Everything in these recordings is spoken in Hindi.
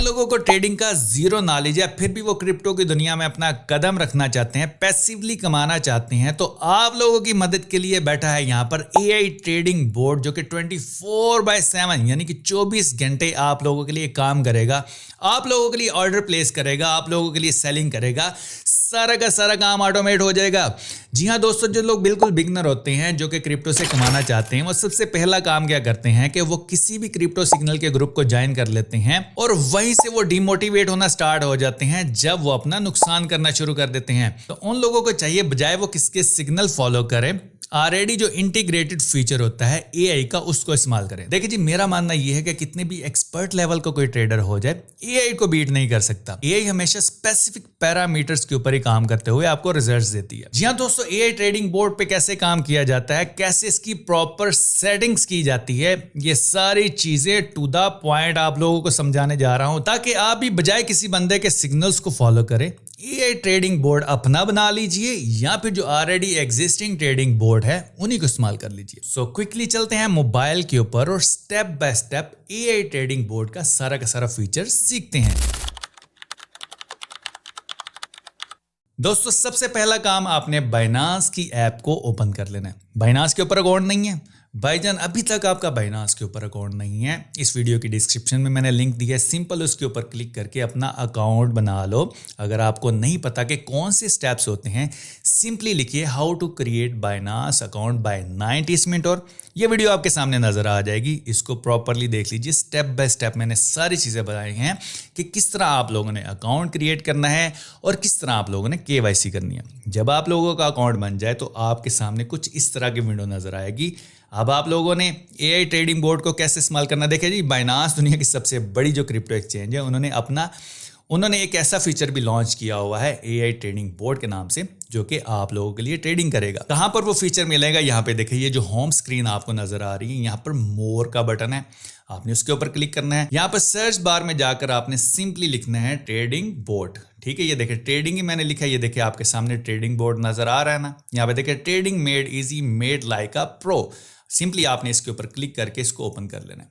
लोगों को ट्रेडिंग का जीरो नॉलेज है, फिर भी वो क्रिप्टो की दुनिया में अपना कदम रखना चाहते हैं, पैसिवली कमाना चाहते हैं, तो आप लोगों की मदद के लिए बैठा है यहाँ पर एआई ट्रेडिंग बोर्ड, जो कि 24/7 यानी कि 24 घंटे आप लोगों के लिए काम करेगा, आप लोगों के लिए ऑर्डर प्लेस करेगा, आप लोगों के लिए सेलिंग करेगा, सारा का सारा काम ऑटोमेट हो जाएगा। जी हाँ दोस्तों, जो लोग बिल्कुल बिगनर होते हैं, जो कि क्रिप्टो से कमाना चाहते हैं, वो सबसे पहला काम क्या करते हैं कि वो किसी भी क्रिप्टो सिग्नल के ग्रुप को ज्वाइन कर लेते हैं और वहीं से वो डिमोटिवेट होना स्टार्ट हो जाते हैं जब वो अपना नुकसान करना शुरू कर देते हैं। तो उन लोगों को चाहिए बजाय वो किसके सिग्नल फॉलो करें, ऑलरेडी जो इंटीग्रेटेड फीचर होता है एआई का, उसको इस्तेमाल करें। देखिए जी, मेरा मानना यह है कि कितने भी एक्सपर्ट लेवल का कोई ट्रेडर हो जाए, एआई को बीट नहीं कर सकता। एआई हमेशा स्पेसिफिक पैरामीटर्स के ऊपर ही काम करते हुए आपको रिजल्ट्स देती है। जी हाँ दोस्तों, एआई ट्रेडिंग बोर्ड पे कैसे काम किया जाता है, कैसे इसकी प्रॉपर सेटिंग्स की जाती है, ये सारी चीजें टू द पॉइंट आप लोगों को समझाने जा रहा हूं, ताकि आप भी बजाय किसी बंदे के सिग्नल्स को फॉलो करें, एआई ट्रेडिंग बोर्ड अपना बना लीजिए, या फिर जो ऑलरेडी एग्जिस्टिंग ट्रेडिंग बोर्ड है उन्हीं को इस्तेमाल कर लीजिए। सो क्विकली चलते हैं मोबाइल के ऊपर और step by step AI trading board का सारा फीचर सीखते हैं। दोस्तों, सबसे पहला काम आपने बाइनांस की ऐप को ओपन कर लेना है। बाइनांस के ऊपर अकाउंट नहीं है भाईजान, अभी तक आपका बाइनांस के ऊपर अकाउंट नहीं है, इस वीडियो की डिस्क्रिप्शन में मैंने लिंक दिया है, सिंपल उसके ऊपर क्लिक करके अपना अकाउंट बना लो। अगर आपको नहीं पता कि कौन से स्टेप्स होते हैं, सिंपली लिखिए how to create Binance account by 90 minute और ये वीडियो आपके सामने नजर आ जाएगी। इसको प्रॉपरली देख लीजिए, स्टेप बाय स्टेप मैंने सारी चीजें बताई हैं कि किस तरह आप लोगों ने अकाउंट क्रिएट करना है और किस तरह आप लोगों ने केवाईसी करनी है। जब आप लोगों का अकाउंट बन जाए तो आपके सामने कुछ इस तरह की विंडो नजर आएगी। अब आप लोगों ने एआई ट्रेडिंग बोर्ड को कैसे इस्तेमाल करना, देखिए जी, बाइनांस दुनिया की सबसे बड़ी जो क्रिप्टो एक्सचेंज है, उन्होंने एक ऐसा फीचर भी लॉन्च किया हुआ है एआई ट्रेडिंग बोर्ड के नाम से, जो कि आप लोगों के लिए ट्रेडिंग करेगा। कहां पर वो फीचर मिलेगा, यहाँ पे देखिए, ये जो होम स्क्रीन आपको नजर आ रही है, यहाँ पर मोर का बटन है, आपने उसके ऊपर क्लिक करना है। यहाँ पर सर्च बार में जाकर आपने सिंपली लिखना है ट्रेडिंग बोर्ड। ठीक है, ये देखिए ट्रेडिंग ही मैंने लिखा है, ये देखिए आपके सामने ट्रेडिंग बोर्ड नजर आ रहा है ना। यहाँ पे देखिए trading made easy made like a pro, simply आपने इसके ऊपर क्लिक करके इसको ओपन कर लेना है।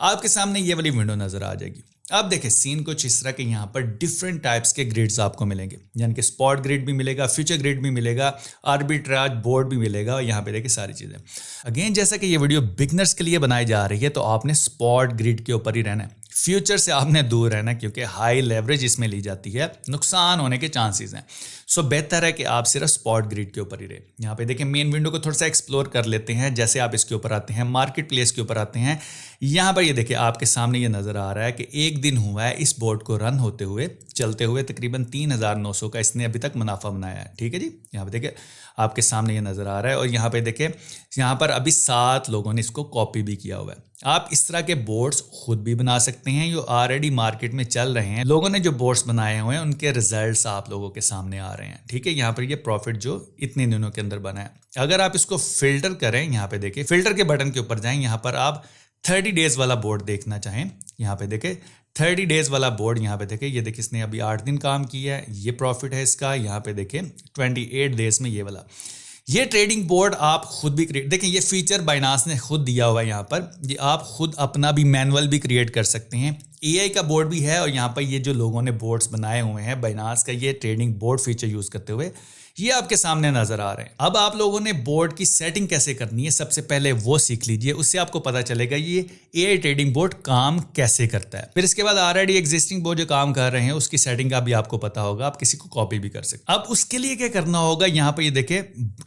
आपके सामने ये वाली विंडो नजर आ जाएगी। अब देखिए सीन कुछ इस तरह के, यहाँ पर डिफरेंट टाइप्स के ग्रिड्स आपको मिलेंगे, यानी कि स्पॉट ग्रिड भी मिलेगा, फ्यूचर ग्रिड भी मिलेगा, आर्बिट्राज बोर्ड भी मिलेगा, और यहाँ पे देखिए सारी चीजें। अगेन, जैसा कि ये वीडियो बिगनर्स के लिए बनाई जा रही है, तो आपने स्पॉट ग्रिड के ऊपर ही रहना है, फ्यूचर से आपने दूर रहना, क्योंकि हाई लेवरेज इसमें ली जाती है, नुकसान होने के चांसेस हैं। सो बेहतर है कि आप सिर्फ स्पॉट ग्रिड के ऊपर ही रहे। यहाँ पे देखिए मेन विंडो को थोड़ा सा एक्सप्लोर कर लेते हैं। जैसे आप इसके ऊपर आते हैं, मार्केट प्लेस के ऊपर आते हैं, यहाँ पर ये देखिए आपके सामने ये नजर आ रहा है कि एक दिन हुआ है इस बोर्ड को रन होते हुए, चलते हुए, तकरीबन 3900 का इसने अभी तक मुनाफा बनाया है। ठीक है जी, यहाँ पे देखिए आपके सामने ये नजर आ रहा है, और यहाँ पे देखिए यहाँ पर अभी 7 लोगों ने इसको कॉपी भी किया हुआ है। आप इस तरह के बोर्ड्स खुद भी बना सकते हैं, जो ऑलरेडी मार्केट में चल रहे हैं। लोगों ने जो बोर्ड्स बनाए हुए हैं उनके रिजल्ट्स आप लोगों के सामने आ रहे हैं। ठीक है, यहाँ पर ये प्रॉफिट जो इतने दिनों के अंदर बना है, अगर आप इसको फिल्टर करें, यहाँ पे देखिए फिल्टर के बटन के ऊपर जाएं, यहाँ पर आप 30 डेज वाला बोर्ड देखना चाहें, यहाँ पे देखिए 30 डेज वाला बोर्ड, यहाँ पे देखिए, ये देखिए इसने अभी 8 दिन काम किया है, ये प्रॉफिट है इसका। यहाँ पे देखिए 28 डेज में ये वाला, ये ट्रेडिंग बोर्ड आप खुद भी क्रिएट, देखें ये फीचर बाइनांस ने खुद दिया हुआ है। यहाँ पर ये आप खुद अपना भी मैनुअल भी क्रिएट कर सकते हैं। एआई का बोर्ड भी है, और यहाँ पर ये जो लोगों ने बोर्ड्स बनाए हुए हैं बाइनांस का, ये ट्रेडिंग बोर्ड फीचर यूज करते हुए ये आपके सामने नजर आ रहे हैं। अब आप लोगों ने बोर्ड की सेटिंग कैसे करनी है, सबसे पहले वो सीख लीजिए, उससे आपको पता चलेगा ये एआई ट्रेडिंग बोर्ड काम कैसे करता है। फिर इसके बाद ऑलरेडी एग्जिस्टिंग बोर्ड जो काम कर रहे हैं उसकी सेटिंग का भी आपको पता होगा, आप किसी को कॉपी भी कर सकते। अब उसके लिए क्या करना होगा, यहाँ पे ये देखिए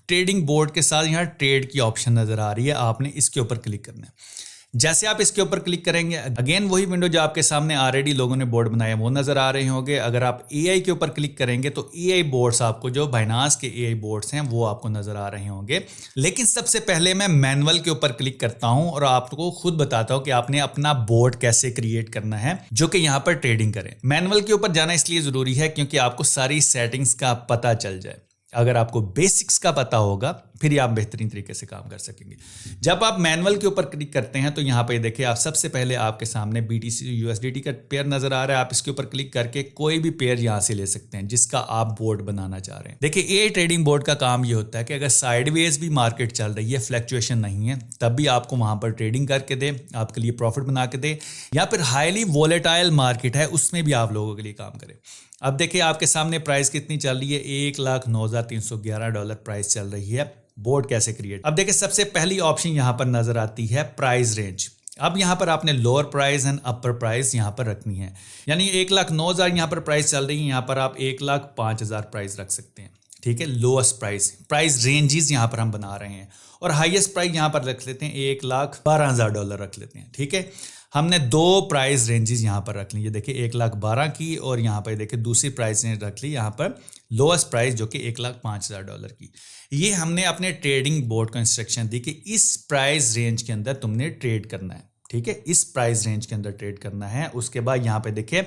ट्रेडिंग बोर्ड के साथ यहाँ ट्रेड की ऑप्शन नजर आ रही है, आपने इसके ऊपर क्लिक करना है। जैसे आप इसके ऊपर क्लिक करेंगे, अगेन वही विंडो जो आपके सामने ऑलरेडी लोगों ने बोर्ड बनाए वो नजर आ रहे होंगे। अगर आप एआई के ऊपर क्लिक करेंगे तो एआई बोर्ड्स आपको, जो बाइनांस के एआई बोर्ड्स हैं, वो आपको नजर आ रहे होंगे। लेकिन सबसे पहले मैं मैनुअल के ऊपर क्लिक करता हूं और आपको खुद बताता हूं कि आपने अपना बोर्ड कैसे क्रिएट करना है, जो कि यहाँ पर ट्रेडिंग करें। मैनुअल के ऊपर जाना इसलिए जरूरी है क्योंकि आपको सारी सेटिंग्स का पता चल जाए। अगर आपको बेसिक्स का पता होगा फिर ही आप बेहतरीन तरीके से काम कर सकेंगे। जब आप मैनुअल के ऊपर क्लिक करते हैं तो यहाँ पे देखिए आप सबसे पहले आपके सामने BTC USDT का पेयर नजर आ रहा है। आप इसके ऊपर क्लिक करके कोई भी पेयर यहाँ से ले सकते हैं जिसका आप बोर्ड बनाना चाह रहे हैं। देखिए AI ट्रेडिंग बोर्ड का काम ये होता है कि अगर साइडवेज भी मार्केट चल रही है, फ्लक्चुएशन नहीं है, तब भी आपको वहां पर ट्रेडिंग करके दे, आपके लिए प्रॉफिट बना के दे, या फिर हाईली वोलेटाइल मार्केट है उसमें भी आप लोगों के लिए काम करे। अब देखिए आपके सामने प्राइस कितनी चल रही है, $1,09,311 प्राइस चल रही है। बोर्ड कैसे क्रिएट, अब देखिए सबसे पहली ऑप्शन यहाँ पर नजर आती है प्राइस रेंज। अब यहाँ पर आपने lower price and upper price यहाँ पर रखनी है, यानी 1,09,000 यहाँ पर प्राइस चल रही है, यहाँ पर आप 1,05,000 प्राइस रख सकते हैं। ठीक है, लोएस्ट प्राइस रेंजेस यहाँ पर हम बना रहे हैं, और हाईएस्ट प्राइस यहाँ पर रख लेते हैं $1,12,000 रख लेते हैं। ठीक है, हमने दो प्राइस रेंजेस यहाँ पर रख ली, ये देखिए 1,12,000 की, और यहाँ पर देखिए दूसरी प्राइस रेंज रख ली यहाँ पर लोएस्ट प्राइस जो कि $1,05,000 की। ये हमने अपने ट्रेडिंग बोर्ड को इंस्ट्रक्शन दी कि इस प्राइस रेंज के अंदर तुमने ट्रेड करना है। ठीक है, इस प्राइस रेंज के अंदर ट्रेड करना है। उसके बाद यहाँ पे देखिए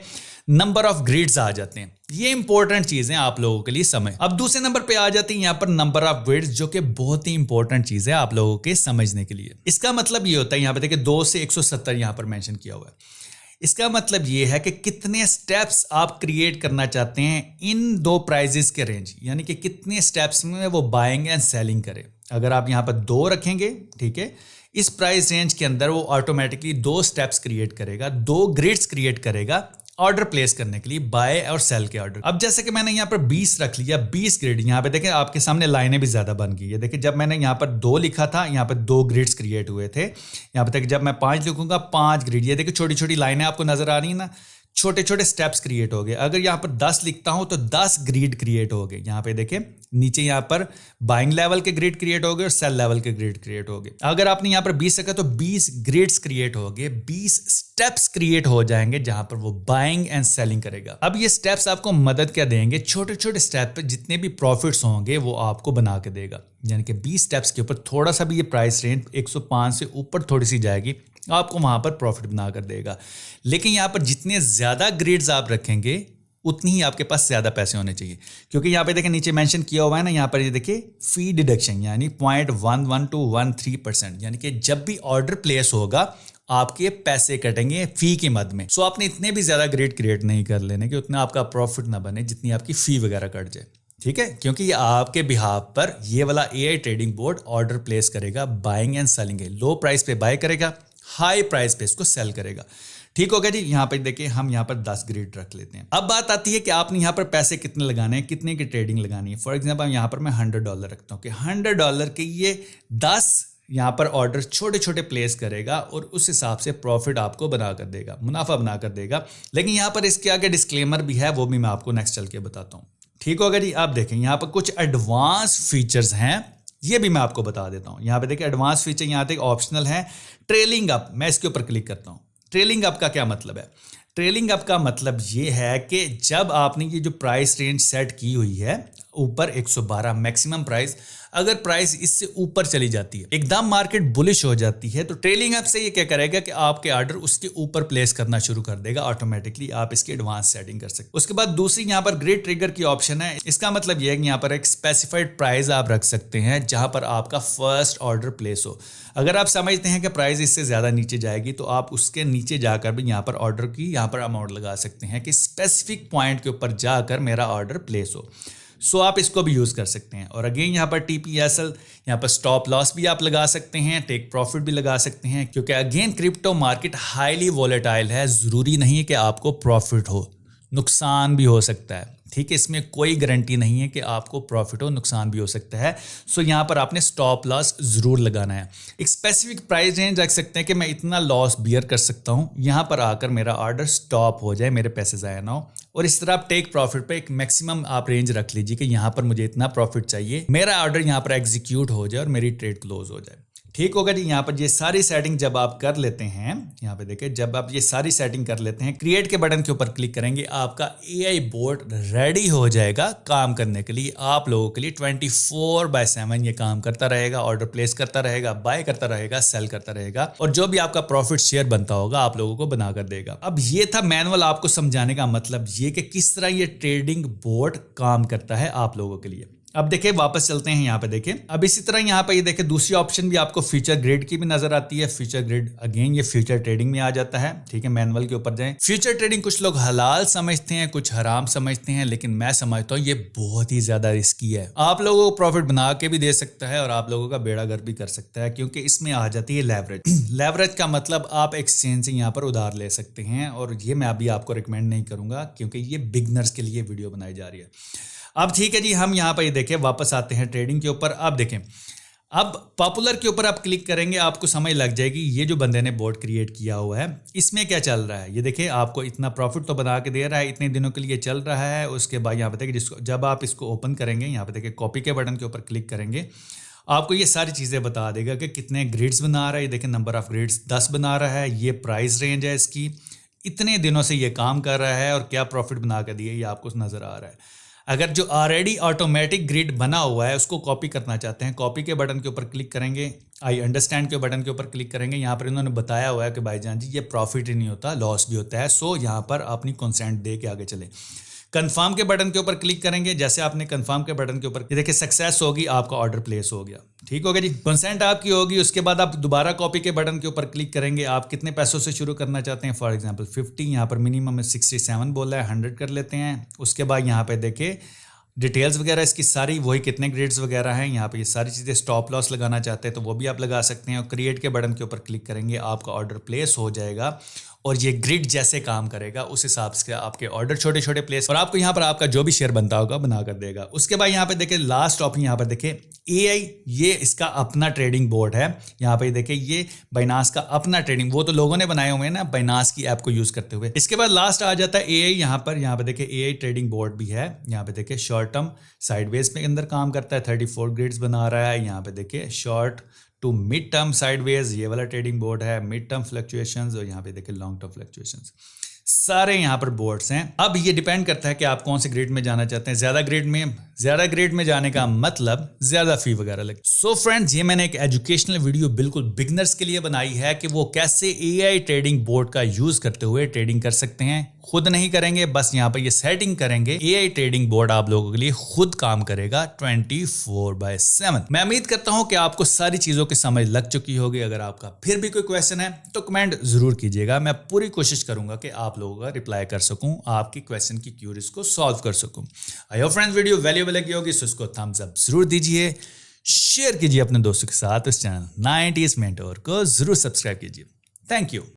नंबर ऑफ ग्रिड्स आ जाते हैं, ये इंपॉर्टेंट चीजें आप लोगों के लिए समय। अब दूसरे नंबर पे आ जाती है यहाँ पर नंबर ऑफ ग्रिड्स, जो कि बहुत ही इंपॉर्टेंट चीज है आप लोगों के समझने के लिए। इसका मतलब ये होता है, यहाँ पे देखिए 2 से 170 यहाँ पर मेंशन किया हुआ है। इसका मतलब ये है कि कितने स्टेप्स आप क्रिएट करना चाहते हैं इन दो प्राइजेस के रेंज, यानी कि कितने स्टेप्स में वो बाइंग एंड सेलिंग करे। अगर आप यहाँ पर 2 रखेंगे, ठीक है, इस प्राइस रेंज के अंदर वो ऑटोमेटिकली 2 स्टेप्स क्रिएट करेगा, 2 ग्रिड्स क्रिएट करेगा ऑर्डर प्लेस करने के लिए, बाय और सेल के ऑर्डर। अब जैसे कि मैंने यहाँ पर 20 रख लिया, 20 ग्रिड, यहाँ पे देखें आपके सामने लाइनें भी ज्यादा बन गई है। देखिए जब मैंने यहाँ पर 2 लिखा था, यहाँ पर 2 ग्रिड्स क्रिएट हुए थे। यहाँ पे देखिए जब मैं 5 लिखूंगा, 5 ग्रिड, ये देखिए छोटी छोटी लाइनें आपको नजर आ रही है ना, छोटे छोटे स्टेप्स क्रिएट हो गए। अगर यहाँ पर 10 लिखता हूं तो 10 ग्रिड क्रिएट हो गए। यहाँ पे देखें नीचे यहाँ पर बाइंग लेवल के ग्रिड क्रिएट हो गए और सेल लेवल के ग्रिड क्रिएट हो गए। अगर आपने यहाँ पर 20 रखा तो 20 ग्रिड्स क्रिएट हो गए, 20 स्टेप्स क्रिएट हो जाएंगे जहां पर वो बाइंग एंड सेलिंग करेगा। अब ये स्टेप्स आपको मदद क्या देंगे, छोटे छोटे स्टेप पे जितने भी प्रॉफिट्स होंगे वो आपको बना के देगा। यानी कि 20 स्टेप्स के ऊपर थोड़ा सा भी ये प्राइस रेंज 105 से ऊपर थोड़ी सी जाएगी, आपको वहां पर प्रॉफिट बना कर देगा। लेकिन यहाँ पर जितने ज्यादा ग्रिड्स आप रखेंगे उतनी ही आपके पास ज्यादा पैसे होने चाहिए, क्योंकि यहाँ पे देखिए नीचे मेंशन किया हुआ है ना, यहाँ पर ये देखिए फी डिडक्शन यानी 0.11 to 13%, यानी कि जब भी ऑर्डर प्लेस होगा आपके पैसे कटेंगे फी की मद में। सो आपने इतने भी ज्यादा ग्रिड क्रिएट नहीं कर लेने कि उतना आपका प्रॉफिट ना बने जितनी आपकी फी वगैरह कट जाए। ठीक है, क्योंकि ये आपके बिहाफ पर ये वाला AI trading board order place करेगा, buying and selling, low price पे बाय करेगा, हाई प्राइस पे इसको सेल करेगा। ठीक हो गया जी। यहाँ पे देखिए हम यहाँ पर 10 ग्रिड रख लेते हैं। अब बात आती है कि आपने यहाँ पर पैसे कितने लगाने हैं, कितने की ट्रेडिंग लगानी है। फॉर एग्जांपल यहाँ पर मैं $100 रखता हूँ कि $100 के ये 10 यहाँ पर ऑर्डर छोटे छोटे प्लेस करेगा और उस हिसाब से प्रॉफिट आपको बना कर देगा, मुनाफा बना कर देगा। लेकिन यहाँ पर इसके आगे डिस्क्लेमर भी है, वो भी मैं आपको नेक्स्ट चल के बताता हूँ। ठीक होगा जी। आप देखें यहाँ पर कुछ एडवांस फीचर्स हैं, ये भी मैं आपको बता देता हूँ। यहाँ पे देखिए एडवांस फीचर यहाँ तक ऑप्शनल है, ट्रेलिंग अप। मैं इसके ऊपर क्लिक करता हूँ। ट्रेलिंग अप का क्या मतलब है? ट्रेलिंग अप का मतलब ये है कि जब आपने ये जो प्राइस रेंज सेट की हुई है ऊपर 112 मैक्सिमम प्राइस, अगर प्राइस इससे ऊपर चली जाती है, एकदम मार्केट बुलिश हो जाती है, तो ट्रेलिंग अप से ये क्या करेगा कि आपके ऑर्डर उसके ऊपर प्लेस करना शुरू कर देगा ऑटोमेटिकली। आप इसकी एडवांस सेटिंग कर सकते। उसके बाद दूसरी यहाँ पर ग्रिड ट्रिगर की ऑप्शन है। इसका मतलब ये है कि यहाँ पर एक स्पेसिफाइड प्राइस आप रख सकते हैं जहां पर आपका फर्स्ट ऑर्डर प्लेस हो। अगर आप समझते हैं कि प्राइस इससे ज्यादा नीचे जाएगी तो आप उसके नीचे जाकर भी यहाँ पर ऑर्डर की यहाँ पर अमाउंट लगा सकते हैं कि स्पेसिफिक पॉइंट के ऊपर जाकर मेरा ऑर्डर प्लेस हो। सो आप इसको भी यूज़ कर सकते हैं। और अगेन यहाँ पर TPSL, यहाँ पर स्टॉप लॉस भी आप लगा सकते हैं, टेक प्रॉफिट भी लगा सकते हैं, क्योंकि again crypto market highly volatile है। ज़रूरी नहीं है कि आपको प्रॉफिट हो, नुकसान भी हो सकता है। ठीक है, इसमें कोई गारंटी नहीं है कि आपको प्रॉफिट हो, नुकसान भी हो सकता है। सो यहाँ पर आपने स्टॉप लॉस जरूर लगाना है। एक स्पेसिफिक प्राइस रेंज रख सकते हैं कि मैं इतना लॉस बियर कर सकता हूँ, यहाँ पर आकर मेरा ऑर्डर स्टॉप हो जाए, मेरे पैसे ज़ाया ना हो। और इस तरह आप टेक प्रॉफिट पे एक मैक्सिमम आप रेंज रख लीजिए कि यहाँ पर मुझे इतना प्रॉफिट चाहिए, मेरा ऑर्डर यहाँ पर एग्जीक्यूट हो जाए और मेरी ट्रेड क्लोज हो जाए। ठीक होगा जी। यहाँ पर ये सारी सेटिंग जब आप कर लेते हैं, यहाँ पे देखिए जब आप ये सारी सेटिंग कर लेते हैं, क्रिएट के बटन के ऊपर क्लिक करेंगे, आपका AI बोर्ड रेडी हो जाएगा काम करने के लिए। आप लोगों के लिए 24/7 ये काम करता रहेगा, ऑर्डर प्लेस करता रहेगा, बाय करता रहेगा, सेल करता रहेगा, और जो भी आपका प्रॉफिट शेयर बनता होगा आप लोगों को बना कर देगा। अब ये था मैनुअल आपको समझाने का मतलब ये कि किस तरह ये ट्रेडिंग बोर्ड काम करता है आप लोगों के लिए। अब देखिए वापस चलते हैं यहाँ पे देखें। अब इसी तरह यहाँ पे ये देखें दूसरी ऑप्शन भी आपको फ्यूचर ग्रिड की भी नजर आती है। फ्यूचर ग्रिड अगेन ये फ्यूचर ट्रेडिंग में आ जाता है, ठीक है। मैनुअल के ऊपर जाएं। फ्यूचर ट्रेडिंग कुछ लोग हलाल समझते हैं, कुछ हराम समझते हैं, लेकिन मैं समझता हूँ ये बहुत ही ज्यादा रिस्की है। आप लोगों को प्रॉफिट बना के भी दे सकता है और आप लोगों का बेड़ा गर्क भी कर सकता है, क्योंकि इसमें आ जाती है लेवरेज। लेवरेज का मतलब आप एक्सचेंज से यहाँ पर उधार ले सकते हैं, और ये मैं अभी आपको रिकमेंड नहीं करूंगा क्योंकि ये बिगनर्स के लिए वीडियो बनाई जा रही है। अब ठीक है जी, हम यहाँ पर ये देखें वापस आते हैं ट्रेडिंग के ऊपर। अब देखें, अब पॉपुलर के ऊपर आप क्लिक करेंगे, आपको समझ लग जाएगी ये जो बंदे ने बोर्ड क्रिएट किया हुआ है इसमें क्या चल रहा है। ये देखिए आपको इतना प्रॉफिट तो बना के दे रहा है, इतने दिनों के लिए चल रहा है। उसके बाद यहाँ पे देखिए जिसको जब आप इसको ओपन करेंगे, यहाँ पे देखिए कॉपी के बटन के ऊपर क्लिक करेंगे, आपको ये सारी चीज़ें बता देगा कि कितने ग्रिड्स बना रहा है। ये देखिए नंबर ऑफ ग्रिड्स 10 बना रहा है, ये प्राइस रेंज है इसकी, इतने दिनों से ये काम कर रहा है और क्या प्रॉफिट बना कर दिए ये आपको नज़र आ रहा है। अगर जो ऑलरेडी ऑटोमेटिक ग्रिड बना हुआ है उसको कॉपी करना चाहते हैं, कॉपी के बटन के ऊपर क्लिक करेंगे, आई अंडरस्टैंड के बटन के ऊपर क्लिक करेंगे। यहाँ पर इन्होंने बताया हुआ है कि भाईजान जी ये प्रॉफिट ही नहीं होता, लॉस भी होता है, सो यहाँ पर अपनी कंसेंट दे के आगे चले। कंफर्म के बटन के ऊपर क्लिक करेंगे, जैसे आपने कंफर्म के बटन के ऊपर ये देखिए सक्सेस होगी, आपका ऑर्डर प्लेस हो गया, ठीक हो गया जी, कंसेंट आपकी होगी। उसके बाद आप दोबारा कॉपी के बटन के ऊपर क्लिक करेंगे, आप कितने पैसों से शुरू करना चाहते हैं। फॉर एग्जांपल 50, यहाँ पर मिनिमम में 67 बोला है, 100 कर लेते हैं। उसके बाद यहाँ पे देखिए डिटेल्स वगैरह इसकी सारी, वही कितने ग्रेड्स वगैरह हैं यहाँ पे ये सारी चीज़ें। स्टॉप लॉस लगाना चाहते हैं तो वो भी आप लगा सकते हैं, और क्रिएट के बटन के ऊपर क्लिक करेंगे, आपका ऑर्डर प्लेस हो जाएगा और ये ग्रिड जैसे काम करेगा उस हिसाब से आपके ऑर्डर छोटे छोटे प्लेस, और आपको यहाँ पर आपका जो भी शेयर बनता होगा बना कर देगा। उसके बाद यहाँ पे देखिए लास्ट ऑप्शन, यहाँ पर देखिए AI, ये इसका अपना ट्रेडिंग बोर्ड है। यहाँ पे देखिए ये बाइनांस का अपना ट्रेडिंग, वो तो लोगों ने बनाए हुए हैं ना बाइनांस की ऐप को यूज करते हुए। इसके बाद लास्ट आ जाता है AI, यहाँ पर देखिए AI ट्रेडिंग बोर्ड भी है। यहाँ पे देखिए शॉर्ट टर्म साइडवेज में अंदर काम करता है, 34 ग्रिड्स बना रहा है। यहाँ पे देखिए short to mid term sideways ये वाला ट्रेडिंग बोर्ड है, मिड टर्म फ्लक्चुएशंस, और यहाँ पे देखिए लॉन्ग टर्म फ्लक्चुएशंस, सारे यहाँ पर बोर्ड्स हैं। अब ये डिपेंड करता है कि आप कौन से ग्रेड में जाना चाहते हैं। ज्यादा ग्रेड में जाने का मतलब ज्यादा फी वगैरह लगे। सो फ्रेंड्स, ये मैंने एक एजुकेशनल वीडियो बिल्कुल बिगनर्स के लिए बनाई है कि वो कैसे AI ट्रेडिंग बोर्ड का यूज करते हुए ट्रेडिंग कर सकते हैं। खुद नहीं करेंगे, बस यहाँ पर ये सेटिंग करेंगे, AI ट्रेडिंग बोर्ड आप लोगों के लिए खुद काम करेगा 24/7। मैं उम्मीद करता हूं कि आपको सारी चीजों की समझ लग चुकी होगी। अगर आपका फिर भी कोई क्वेश्चन है तो कमेंट जरूर कीजिएगा, मैं पूरी कोशिश करूंगा कि आप लोगों का रिप्लाई कर सकूं, आपकी क्वेश्चन की क्यूरीज को सॉल्व कर सकूं। I hope friends video valuable लगी होगी, सो इसको थम्स अप जरूर दीजिए, शेयर कीजिए अपने दोस्तों के साथ, इस चैनल 90s मेंटोर को जरूर सब्सक्राइब कीजिए। Thank you.